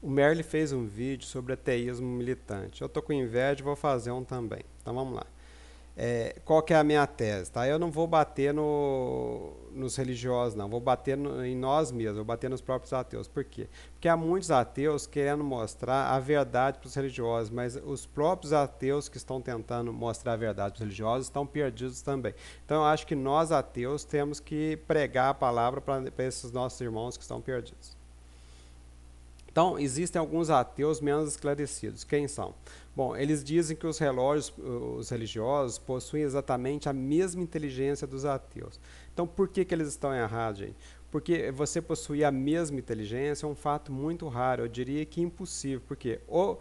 O Merle fez um vídeo sobre ateísmo militante. Eu tô com inveja e vou fazer um também. Então vamos lá. Qual que é a minha tese? Tá? Eu não vou bater nos religiosos, não. Vou bater em nós mesmos, vou bater nos próprios ateus. Por quê? Porque há muitos ateus querendo mostrar a verdade para os religiosos, mas os próprios ateus que estão tentando mostrar a verdade para os religiosos estão perdidos também. Então eu acho que nós ateus temos que pregar a palavra para esses nossos irmãos que estão perdidos. Então, existem alguns ateus menos esclarecidos. Quem são? Bom, eles dizem que os relógios, os religiosos, possuem exatamente a mesma inteligência dos ateus. Então, por que eles estão errados, gente? Porque você possuir a mesma inteligência é um fato muito raro, eu diria que impossível. Porque ou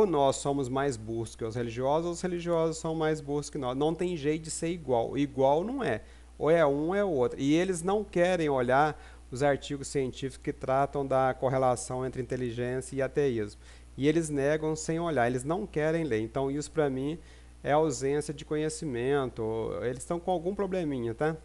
nós somos mais burros que os religiosos, ou os religiosos são mais burros que nós. Não tem jeito de ser igual. Igual não é. Ou é um ou é o outro. E eles não querem olhar os artigos científicos que tratam da correlação entre inteligência e ateísmo. E eles negam sem olhar, eles não querem ler. Então isso para mim é ausência de conhecimento, eles estão com algum probleminha, tá?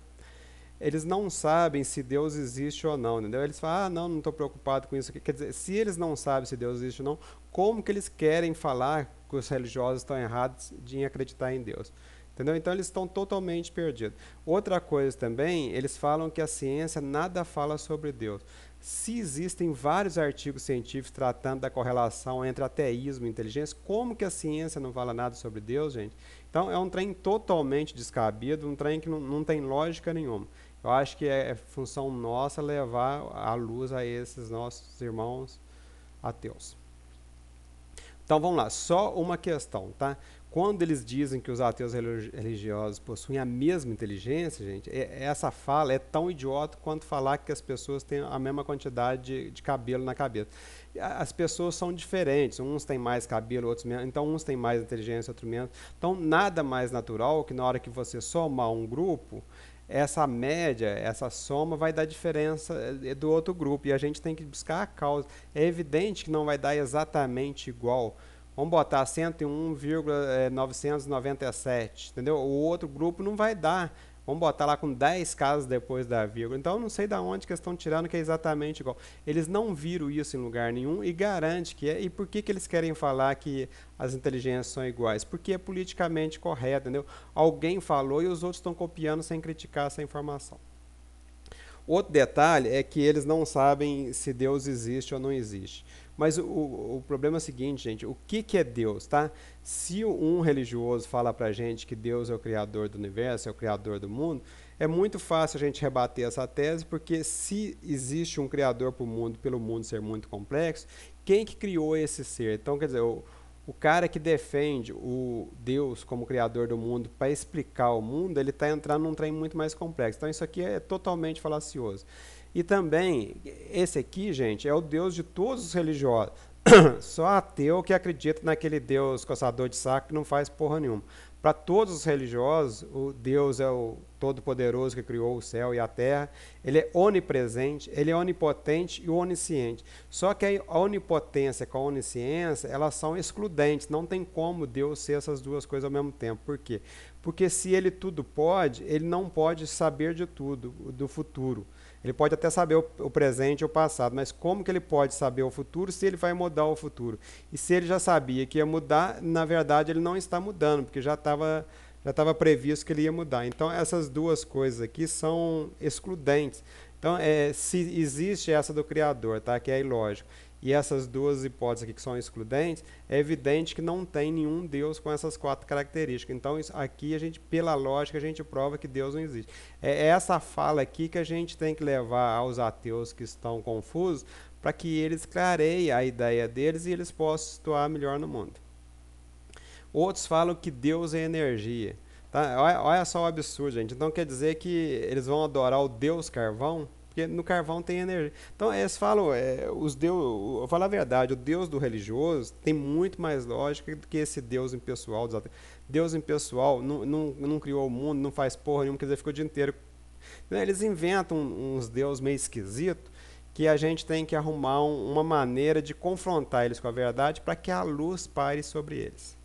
Eles não sabem se Deus existe ou não, entendeu? Eles falam, não estou preocupado com isso aqui. Quer dizer, se eles não sabem se Deus existe ou não, como que eles querem falar que os religiosos estão errados em acreditar em Deus? Entendeu? Então eles estão totalmente perdidos. Outra coisa também, eles falam que a ciência nada fala sobre Deus. Se existem vários artigos científicos tratando da correlação entre ateísmo e inteligência, como que a ciência não fala nada sobre Deus, gente? Então é um trem totalmente descabido, um trem que não tem lógica nenhuma. Eu acho que é função nossa levar a luz a esses nossos irmãos ateus. Então vamos lá, só uma questão, tá? Quando eles dizem que os ateus religiosos possuem a mesma inteligência, gente, essa fala é tão idiota quanto falar que as pessoas têm a mesma quantidade de cabelo na cabeça. As pessoas são diferentes, uns têm mais cabelo, outros menos, então uns têm mais inteligência, outros menos. Então nada mais natural que na hora que você somar um grupo, essa média, essa soma vai dar diferença do outro grupo e a gente tem que buscar a causa. É evidente que não vai dar exatamente igual. Vamos botar 101,997, entendeu? O outro grupo não vai dar. Vamos botar lá com 10 casas depois da vírgula. Então, eu não sei de onde que eles estão tirando que é exatamente igual. Eles não viram isso em lugar nenhum e garante que é. E por que eles querem falar que as inteligências são iguais? Porque é politicamente correto, entendeu? Alguém falou e os outros estão copiando sem criticar essa informação. Outro detalhe é que eles não sabem se Deus existe ou não existe. Mas o problema é o seguinte, gente, o que é Deus, tá? Se um religioso fala pra gente que Deus é o criador do universo, é o criador do mundo, é muito fácil a gente rebater essa tese, porque se existe um criador para o mundo, pelo mundo ser muito complexo, quem que criou esse ser? Então, quer dizer, o cara que defende o Deus como criador do mundo para explicar o mundo, ele está entrando num trem muito mais complexo. Então isso aqui é totalmente falacioso. E também, esse aqui, gente, é o Deus de todos os religiosos. Só ateu que acredita naquele Deus coçador de saco que não faz porra nenhuma. Para todos os religiosos, o Deus é o Todo-Poderoso que criou o céu e a terra. Ele é onipresente, ele é onipotente e onisciente. Só que a onipotência com a onisciência, elas são excludentes. Não tem como Deus ser essas duas coisas ao mesmo tempo. Por quê? Porque se ele tudo pode, ele não pode saber de tudo, do futuro. Ele pode até saber o presente e o passado, mas como que ele pode saber o futuro se ele vai mudar o futuro? E se ele já sabia que ia mudar, na verdade ele não está mudando, porque já estava previsto que ele ia mudar. Então essas duas coisas aqui são excludentes. Então se existe essa do Criador, tá? Que é ilógico, e essas duas hipóteses aqui que são excludentes, é evidente que não tem nenhum Deus com essas quatro características. Então, isso aqui, pela lógica, a gente prova que Deus não existe. É essa fala aqui que a gente tem que levar aos ateus que estão confusos, para que eles clareiem a ideia deles e eles possam situar melhor no mundo. Outros falam que Deus é energia. Tá? Olha só o absurdo, gente. Então, quer dizer que eles vão adorar o Deus carvão? Porque no carvão tem energia. Então, eles falam, eu vou falar a verdade, o Deus do religioso tem muito mais lógica do que esse Deus impessoal. Deus impessoal não criou o mundo, não faz porra nenhuma, quer dizer, ficou o dia inteiro. Eles inventam uns deuses meio esquisitos que a gente tem que arrumar uma maneira de confrontar eles com a verdade para que a luz pare sobre eles.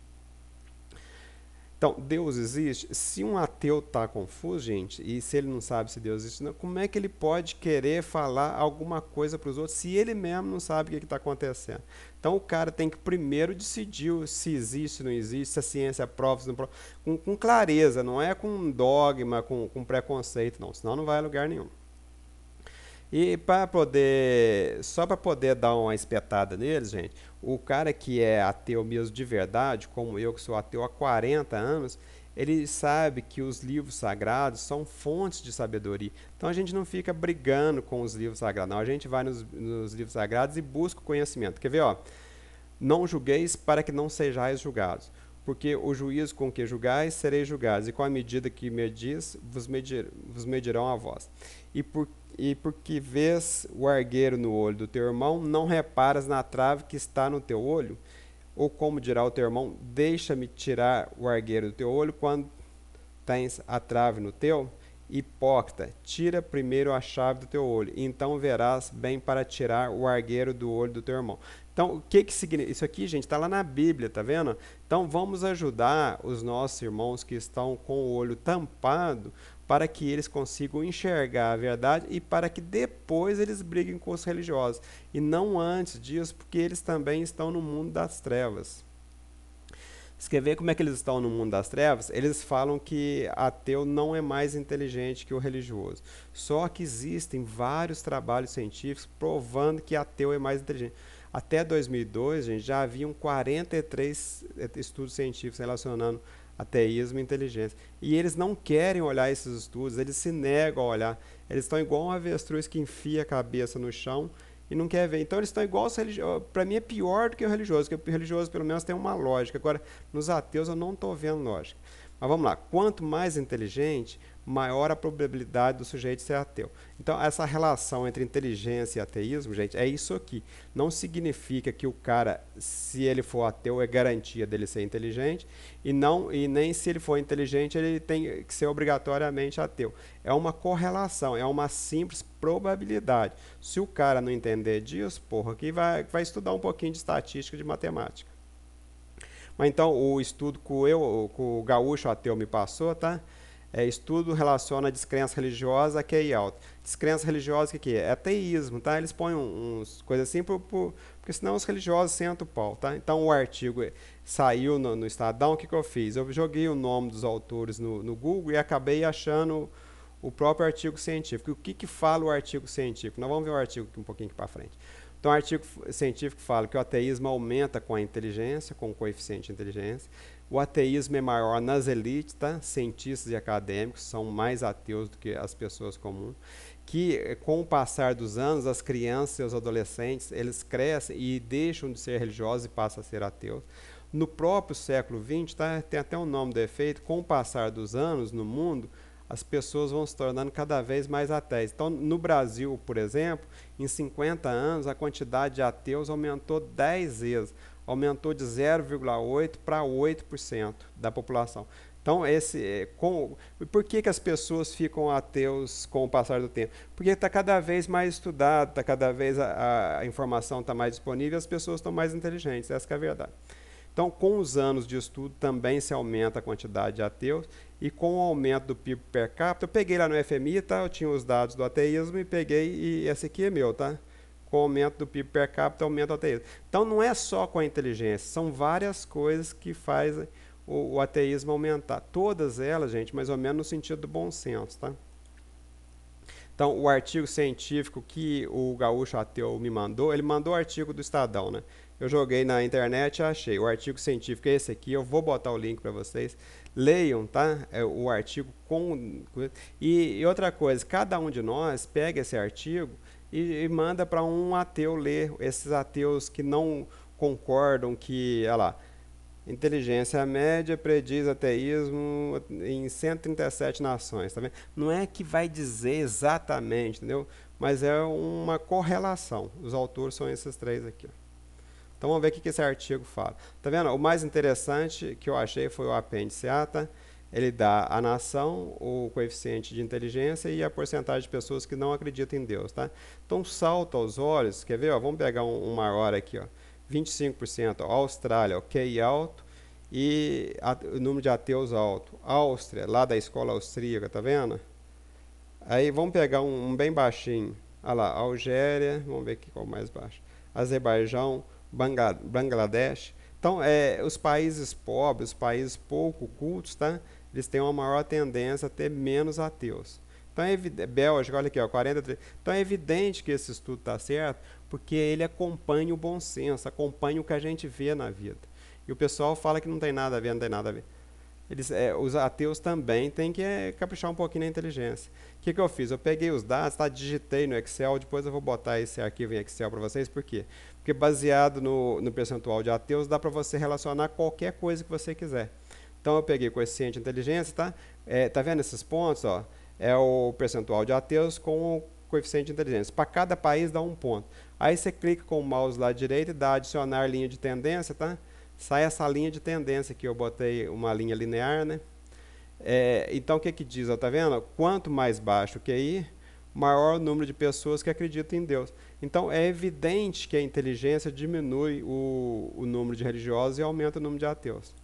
Então, Deus existe? Se um ateu está confuso, gente, e se ele não sabe se Deus existe, não, como é que ele pode querer falar alguma coisa para os outros se ele mesmo não sabe o que está acontecendo? Então, o cara tem que primeiro decidir se existe ou não existe, se a ciência prova, se não prova, com clareza, não é com dogma, com preconceito, não, senão não vai a lugar nenhum. E para poder, só para poder dar uma espetada neles, gente, o cara que é ateu mesmo de verdade, como eu que sou ateu há 40 anos, ele sabe que os livros sagrados são fontes de sabedoria. Então a gente não fica brigando com os livros sagrados, não. A gente vai nos livros sagrados e busca o conhecimento. Quer ver, ó? Não julgueis para que não sejais julgados, porque o juízo com que julgais sereis julgados, e com a medida que medis vos medirão a vós. E porque vês o argueiro no olho do teu irmão, não reparas na trave que está no teu olho? Ou como dirá o teu irmão, deixa-me tirar o argueiro do teu olho quando tens a trave no teu? Hipócrita, tira primeiro a chave do teu olho, e então verás bem para tirar o argueiro do olho do teu irmão. Então, o que significa? Isso aqui, gente, está lá na Bíblia, tá vendo? Então, vamos ajudar os nossos irmãos que estão com o olho tampado para que eles consigam enxergar a verdade e para que depois eles briguem com os religiosos. E não antes disso, porque eles também estão no mundo das trevas. Você quer ver como é que eles estão no mundo das trevas? Eles falam que ateu não é mais inteligente que o religioso. Só que existem vários trabalhos científicos provando que ateu é mais inteligente. Até 2002, gente, já haviam 43 estudos científicos relacionando ateísmo e inteligência. E eles não querem olhar esses estudos, eles se negam a olhar. Eles estão igual um avestruz que enfia a cabeça no chão e não quer ver. Então eles estão igual aos religiosos. Para mim é pior do que o religioso, porque o religioso pelo menos tem uma lógica. Agora, nos ateus eu não estou vendo lógica. Mas vamos lá, quanto mais inteligente, maior a probabilidade do sujeito ser ateu. Então, essa relação entre inteligência e ateísmo, gente, é isso aqui. Não significa que o cara, se ele for ateu, é garantia dele ser inteligente, e nem se ele for inteligente, ele tem que ser obrigatoriamente ateu. É uma correlação, é uma simples probabilidade. Se o cara não entender disso, porra, aqui vai estudar um pouquinho de estatística, de matemática. Mas então, o estudo que o gaúcho ateu me passou, tá? Estudo relaciona a descrença religiosa a QI alto. Descrença religiosa, o que é? É ateísmo, tá? Eles põem uns coisas assim, porque senão os religiosos sentam o pau, tá? Então, o artigo saiu no Estadão, o que eu fiz? Eu joguei o nome dos autores no Google e acabei achando o próprio artigo científico. O que fala o artigo científico? Nós vamos ver o artigo aqui um pouquinho para frente. Então, o artigo científico fala que o ateísmo aumenta com a inteligência, com o coeficiente de inteligência. O ateísmo é maior nas elites, tá? Cientistas e acadêmicos são mais ateus do que as pessoas comuns. Que, com o passar dos anos, as crianças e os adolescentes, eles crescem e deixam de ser religiosos e passam a ser ateus. No próprio século XX, tá? Tem até um nome do efeito, com o passar dos anos no mundo, as pessoas vão se tornando cada vez mais ateus. Então, no Brasil, por exemplo, em 50 anos, a quantidade de ateus aumentou 10 vezes. Aumentou de 0,8% para 8% da população. Então, por que as pessoas ficam ateus com o passar do tempo? Porque está cada vez mais estudado, está cada vez a informação está mais disponível e as pessoas estão mais inteligentes. Essa que é a verdade. Então, com os anos de estudo, também se aumenta a quantidade de ateus, e com o aumento do PIB per capita, eu peguei lá no FMI, tá? Eu tinha os dados do ateísmo e peguei, e esse aqui é meu, tá? Com o aumento do PIB per capita, aumenta o ateísmo. Então, não é só com a inteligência, são várias coisas que fazem o ateísmo aumentar. Todas elas, gente, mais ou menos no sentido do bom senso, tá? Então, o artigo científico que o gaúcho ateu me mandou, ele mandou o artigo do Estadão, né? Eu joguei na internet e achei. O artigo científico é esse aqui, eu vou botar o link para vocês. Leiam, tá? O artigo com... E outra coisa, cada um de nós pega esse artigo e manda para um ateu ler. Esses ateus que não concordam que, olha lá, inteligência média prediz ateísmo em 137 nações, tá vendo? Não é que vai dizer exatamente, entendeu? Mas é uma correlação. Os autores são esses três aqui, ó. Então vamos ver o que esse artigo fala. Tá vendo? O mais interessante que eu achei foi o apêndice A, tá? Ele dá a nação, o coeficiente de inteligência e a porcentagem de pessoas que não acreditam em Deus, tá? Então salta aos olhos, quer ver? Ó, vamos pegar um maior aqui, ó. 25%, ó, Austrália, ó, QI alto, e o número de ateus alto. Áustria, lá da escola austríaca, tá vendo? Aí vamos pegar um bem baixinho. Olha lá, Algéria, vamos ver aqui qual é o mais baixo. Azerbaijão, Bangladesh. Então, os países pobres, os países pouco cultos, tá? Eles têm uma maior tendência a ter menos ateus. Então, Bélgica, olha aqui, ó, 43. Então, é evidente que esse estudo está certo, porque ele acompanha o bom senso, acompanha o que a gente vê na vida. E o pessoal fala que não tem nada a ver, não tem nada a ver. Os ateus também têm que caprichar um pouquinho na inteligência. O que eu fiz? Eu peguei os dados, tá, digitei no Excel, depois eu vou botar esse arquivo em Excel para vocês, por quê? Porque baseado no percentual de ateus, dá para você relacionar qualquer coisa que você quiser. Então eu peguei o coeficiente de inteligência, tá? Tá vendo esses pontos? Ó? É o percentual de ateus com o coeficiente de inteligência. Para cada país dá um ponto. Aí você clica com o mouse lá direito e dá adicionar linha de tendência, tá? Sai essa linha de tendência aqui, eu botei uma linha linear, né? Então o que que diz, ó, tá vendo? Quanto mais baixo o QI, maior o número de pessoas que acreditam em Deus. Então é evidente que a inteligência diminui o número de religiosos e aumenta o número de ateus.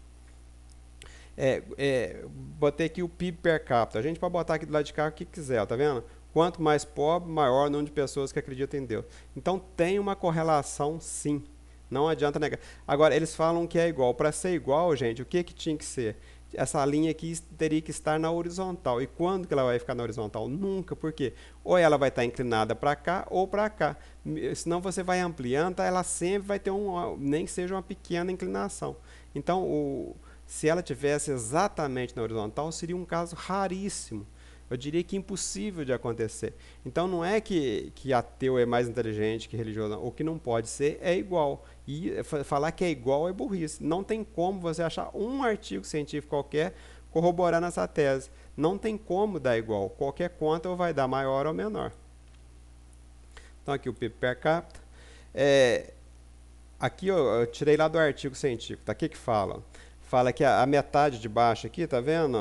Botei aqui o PIB per capita. A gente pode botar aqui do lado de cá o que quiser, ó, tá vendo? Quanto mais pobre, maior o número de pessoas que acreditam em Deus. Então tem uma correlação, sim. Não adianta negar. Agora, eles falam que é igual. Para ser igual, gente, o que tinha que ser? Essa linha aqui teria que estar na horizontal. E quando que ela vai ficar na horizontal? Nunca. Por quê? Ou ela vai estar inclinada para cá ou para cá. Senão você vai ampliando, tá? Ela sempre vai ter nem que seja uma pequena inclinação. Então, se ela tivesse exatamente na horizontal, seria um caso raríssimo. Eu diria que impossível de acontecer. Então não é que ateu é mais inteligente que religioso, não. O que não pode ser é igual. E falar que é igual é burrice. Não tem como você achar um artigo científico qualquer corroborando essa tese. Não tem como dar igual. Qualquer conta ou vai dar maior ou menor. Então aqui o PIB per capita. Aqui eu tirei lá do artigo científico. Tá? O que fala? Fala que a metade de baixo aqui, tá vendo?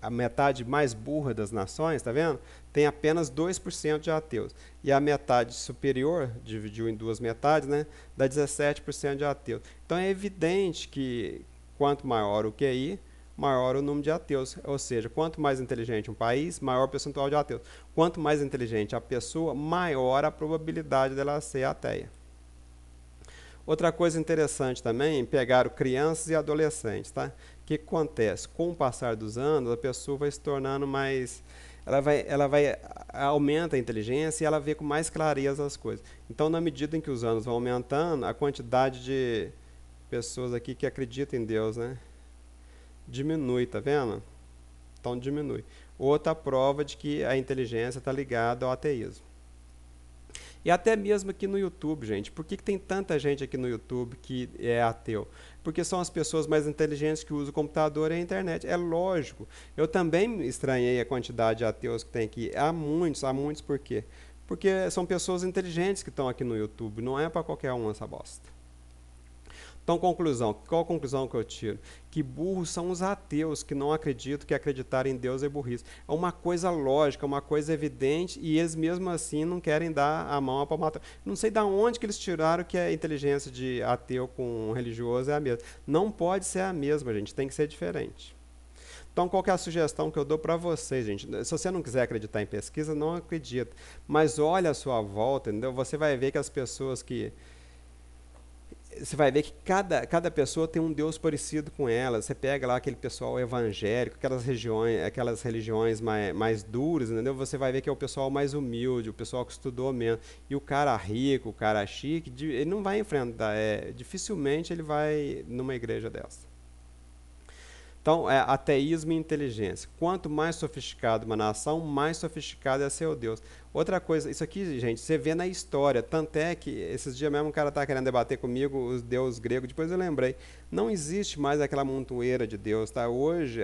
A metade mais burra das nações, tá vendo? Tem apenas 2% de ateus. E a metade superior, dividiu em duas metades, né? Dá 17% de ateus. Então é evidente que quanto maior o QI, maior o número de ateus. Ou seja, quanto mais inteligente um país, maior o percentual de ateus. Quanto mais inteligente a pessoa, maior a probabilidade dela ser ateia. Outra coisa interessante também, pegaram crianças e adolescentes, tá? O que acontece? Com o passar dos anos, a pessoa vai se tornando mais... aumenta a inteligência e ela vê com mais clareza as coisas. Então, na medida em que os anos vão aumentando, a quantidade de pessoas aqui que acreditam em Deus, né? Diminui, tá vendo? Então, diminui. Outra prova de que a inteligência está ligada ao ateísmo. E até mesmo aqui no YouTube, gente. Por que tem tanta gente aqui no YouTube que é ateu? Porque são as pessoas mais inteligentes que usam o computador e a internet. É lógico. Eu também estranhei a quantidade de ateus que tem aqui. Há muitos por quê? Porque são pessoas inteligentes que estão aqui no YouTube. Não é para qualquer um essa bosta. Então, conclusão. Qual a conclusão que eu tiro? Que burros são os ateus que não acreditam que acreditar em Deus é burrice. É uma coisa lógica, uma coisa evidente, e eles mesmo assim não querem dar a mão para matar. Não sei de onde que eles tiraram que a inteligência de ateu com religioso é a mesma. Não pode ser a mesma, gente. Tem que ser diferente. Então, qual que é a sugestão que eu dou para vocês, gente? Se você não quiser acreditar em pesquisa, não acredita. Mas olha a sua volta, entendeu? Você vai ver que as pessoas que... Você vai ver que cada pessoa tem um Deus parecido com ela. Você pega lá aquele pessoal evangélico, aquelas religiões mais duras, entendeu? Você vai ver que é o pessoal mais humilde, o pessoal que estudou menos. E o cara rico, o cara chique, ele não vai enfrentar, dificilmente ele vai numa igreja dessa. Então, ateísmo e inteligência. Quanto mais sofisticado uma nação, mais sofisticado é seu Deus. Outra coisa, isso aqui, gente, você vê na história. Tanto é que, esses dias mesmo, um cara estava querendo debater comigo os deuses gregos. Depois eu lembrei, não existe mais aquela montoeira de Deus. Tá? Hoje,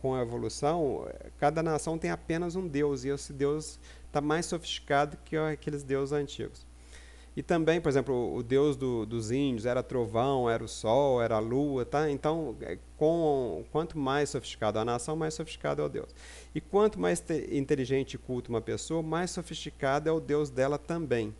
com a evolução, cada nação tem apenas um Deus. E esse Deus está mais sofisticado que aqueles deuses antigos. E também, por exemplo, o deus dos índios era trovão, era o sol, era a lua, tá? Então, quanto mais sofisticado a nação, mais sofisticado é o Deus. E quanto mais inteligente e culto uma pessoa, mais sofisticado é o Deus dela também.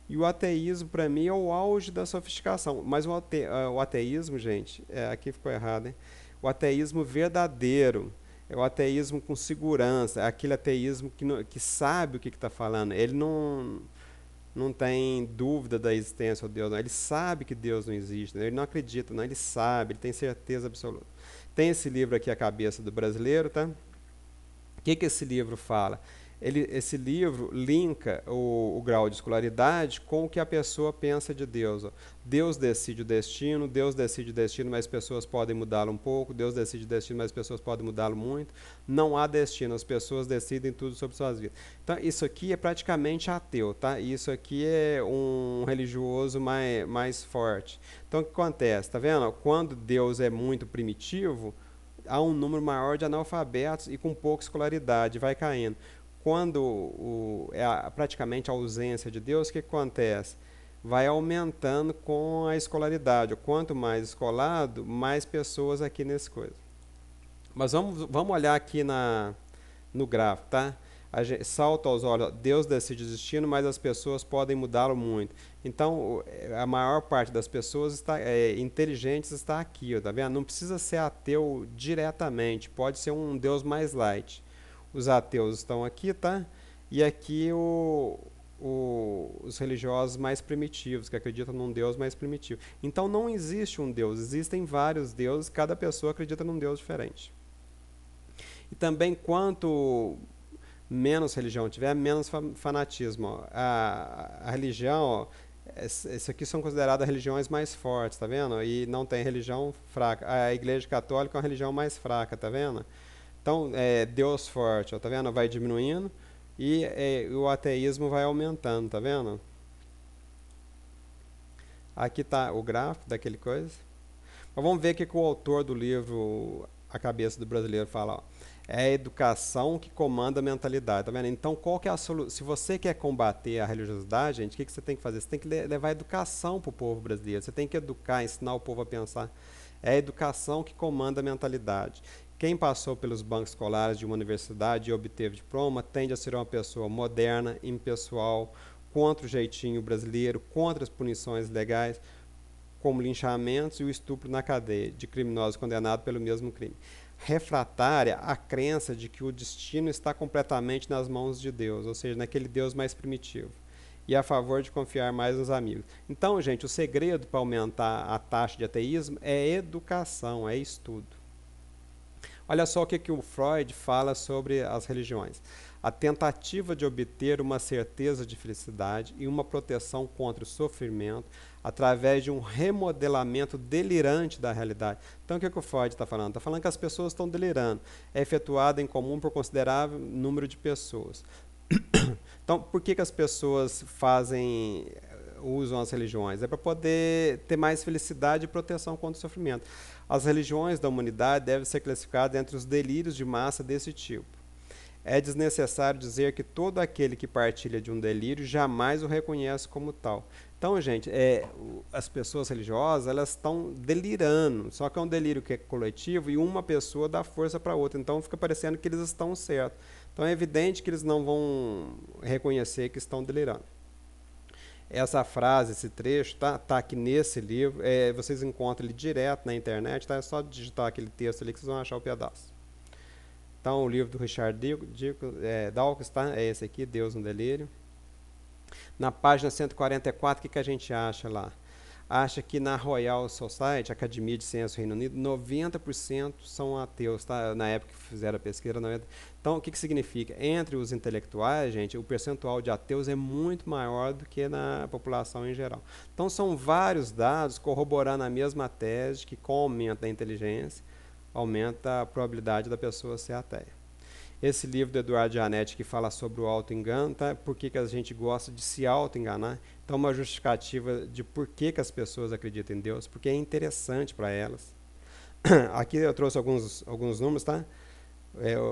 E o ateísmo, para mim, é o auge da sofisticação. Mas o ateísmo, gente, aqui ficou errado, hein? O ateísmo verdadeiro, é o ateísmo com segurança, é aquele ateísmo que sabe o que está falando. Ele não tem dúvida da existência de Deus, não. Ele sabe que Deus não existe, né? Ele não acredita, não. Ele sabe, ele tem certeza absoluta. Tem esse livro aqui, A Cabeça do Brasileiro, tá? O que esse livro fala? Esse livro linka o grau de escolaridade com o que a pessoa pensa de Deus. Ó. Deus decide o destino, mas as pessoas podem mudá-lo um pouco, Deus decide o destino, mas as pessoas podem mudá-lo muito. Não há destino, as pessoas decidem tudo sobre suas vidas. Então, isso aqui é praticamente ateu, tá? Isso aqui é um religioso mais forte. Então, o que acontece? Tá vendo? Quando Deus é muito primitivo, há um número maior de analfabetos e com pouca escolaridade, vai caindo. Quando praticamente a ausência de Deus, o que acontece? Vai aumentando com a escolaridade. Quanto mais escolado, mais pessoas aqui nesse coisa. Mas vamos olhar aqui no gráfico, tá? Salta aos olhos, Deus decide o destino, mas as pessoas podem mudá-lo muito. Então, a maior parte das pessoas inteligentes está aqui, ó, tá vendo? Não precisa ser ateu diretamente, pode ser um Deus mais light. Os ateus estão aqui, tá? E aqui os religiosos mais primitivos, que acreditam num Deus mais primitivo. Então não existe um Deus, existem vários deuses, cada pessoa acredita num Deus diferente. E também, quanto menos religião tiver, menos fanatismo. Ó. A religião, ó, isso aqui são consideradas religiões mais fortes, tá vendo? E não tem religião fraca. A Igreja Católica é uma religião mais fraca, tá vendo? Então, Deus forte, ó, tá vendo? Vai diminuindo e o ateísmo vai aumentando, tá vendo? Aqui está o gráfico daquele coisa. Mas vamos ver o que o autor do livro A Cabeça do Brasileiro fala. Ó. É a educação que comanda a mentalidade, tá vendo? Então, qual que é a solução? Se você quer combater a religiosidade, gente, o que você tem que fazer? Você tem que levar educação para o povo brasileiro. Você tem que educar, ensinar o povo a pensar. É a educação que comanda a mentalidade. Quem passou pelos bancos escolares de uma universidade e obteve diploma tende a ser uma pessoa moderna, impessoal, contra o jeitinho brasileiro, contra as punições legais, como linchamentos e o estupro na cadeia, de criminosos condenados pelo mesmo crime. Refratária à crença de que o destino está completamente nas mãos de Deus, ou seja, naquele Deus mais primitivo. E a favor de confiar mais nos amigos. Então, gente, o segredo para aumentar a taxa de ateísmo é educação, é estudo. Olha só o que o Freud fala sobre as religiões. A tentativa de obter uma certeza de felicidade e uma proteção contra o sofrimento através de um remodelamento delirante da realidade. Então, o que o Freud está falando? Está falando que as pessoas estão delirando. É efetuado em comum por considerável número de pessoas. Então, por que as pessoas usam as religiões? É para poder ter mais felicidade e proteção contra o sofrimento. As religiões da humanidade devem ser classificadas entre os delírios de massa desse tipo. É desnecessário dizer que todo aquele que partilha de um delírio jamais o reconhece como tal. Então, gente, as pessoas religiosas, elas estão delirando, só que é um delírio que é coletivo e uma pessoa dá força para outra, então fica parecendo que eles estão certos. Então é evidente que eles não vão reconhecer que estão delirando. Essa frase, esse trecho, tá aqui nesse livro, vocês encontram ele direto na internet, tá? É só digitar aquele texto ali que vocês vão achar o pedaço. Então, o livro do Richard Dawkins, tá? É esse aqui, Deus no Delírio. Na página 144, o que a gente acha lá? Acha que na Royal Society, Academia de Ciências do Reino Unido, 90% são ateus, tá? Na época que fizeram a pesquisa. 90%. Então, o que significa? Entre os intelectuais, gente, o percentual de ateus é muito maior do que na população em geral. Então, são vários dados corroborando a mesma tese, que com o aumento da inteligência, aumenta a probabilidade da pessoa ser ateia. Esse livro do Eduardo Gianetti que fala sobre o auto-engano, tá? Por que a gente gosta de se auto-enganar. Então, uma justificativa de por que as pessoas acreditam em Deus, porque é interessante para elas. Aqui eu trouxe alguns números, tá?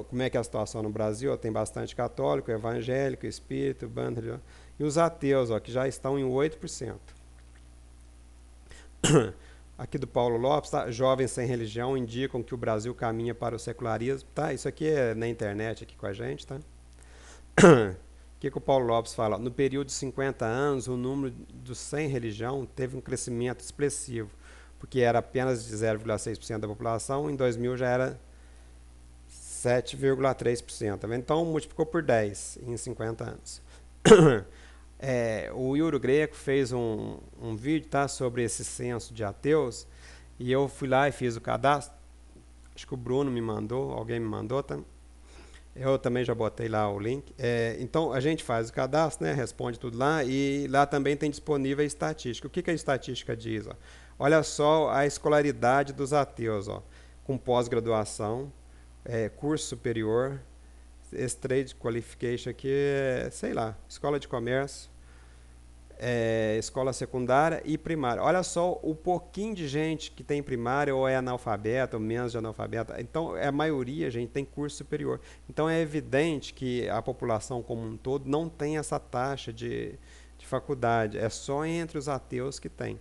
Como é que é a situação no Brasil? Tem bastante católico, evangélico, espírito, banda religiosa. E os ateus, que já estão em 8%. Aqui do Paulo Lopes, tá? Jovens sem religião indicam que o Brasil caminha para o secularismo. Tá? Isso aqui é na internet aqui com a gente. Tá? que o Paulo Lopes fala? No período de 50 anos, o número dos sem religião teve um crescimento expressivo, porque era apenas de 0,6% da população, em 2000 já era 7,3%. Então multiplicou por 10 em 50 anos. O Yuri Greco fez um vídeo, tá, sobre esse censo de ateus, e eu fui lá e fiz o cadastro. Acho que o Bruno me mandou, alguém me mandou, tá? Eu também já botei lá o link. Então a gente faz o cadastro, né, responde tudo lá, e lá também tem disponível a estatística. O que a estatística diz? Ó? Olha só a escolaridade dos ateus, ó, com pós-graduação, curso superior, esse trade qualification aqui sei lá, escola de comércio, escola secundária e primária. Olha só o pouquinho de gente que tem primária ou é analfabeta ou menos de analfabeta. Então, a maioria, gente, tem curso superior. Então, é evidente que a população como um todo não tem essa taxa de faculdade. É só entre os ateus que tem.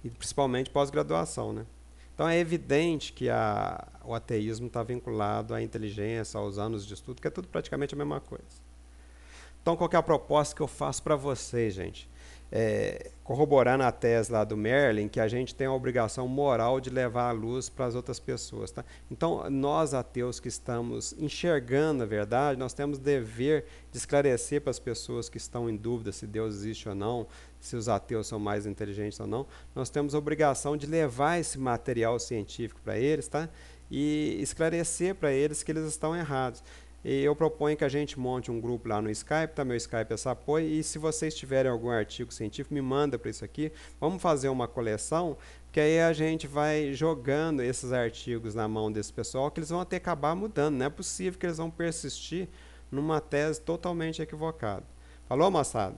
E principalmente pós-graduação, né? Então, é evidente que o ateísmo está vinculado à inteligência, aos anos de estudo, que é tudo praticamente a mesma coisa. Então, qual que é a proposta que eu faço para vocês, gente? Corroborando a tese lá do Merlin, que a gente tem a obrigação moral de levar a luz para as outras pessoas. Tá? Então, nós ateus que estamos enxergando a verdade, nós temos dever de esclarecer para as pessoas que estão em dúvida se Deus existe ou não, se os ateus são mais inteligentes ou não. Nós temos a obrigação de levar esse material científico para eles, tá? E esclarecer para eles que eles estão errados. E eu proponho que a gente monte um grupo lá no Skype, tá? Meu Skype é Sapoi, e se vocês tiverem algum artigo científico, me manda para isso aqui. Vamos fazer uma coleção, que aí a gente vai jogando esses artigos na mão desse pessoal, que eles vão até acabar mudando. Não é possível que eles vão persistir numa tese totalmente equivocada. Falou, moçada?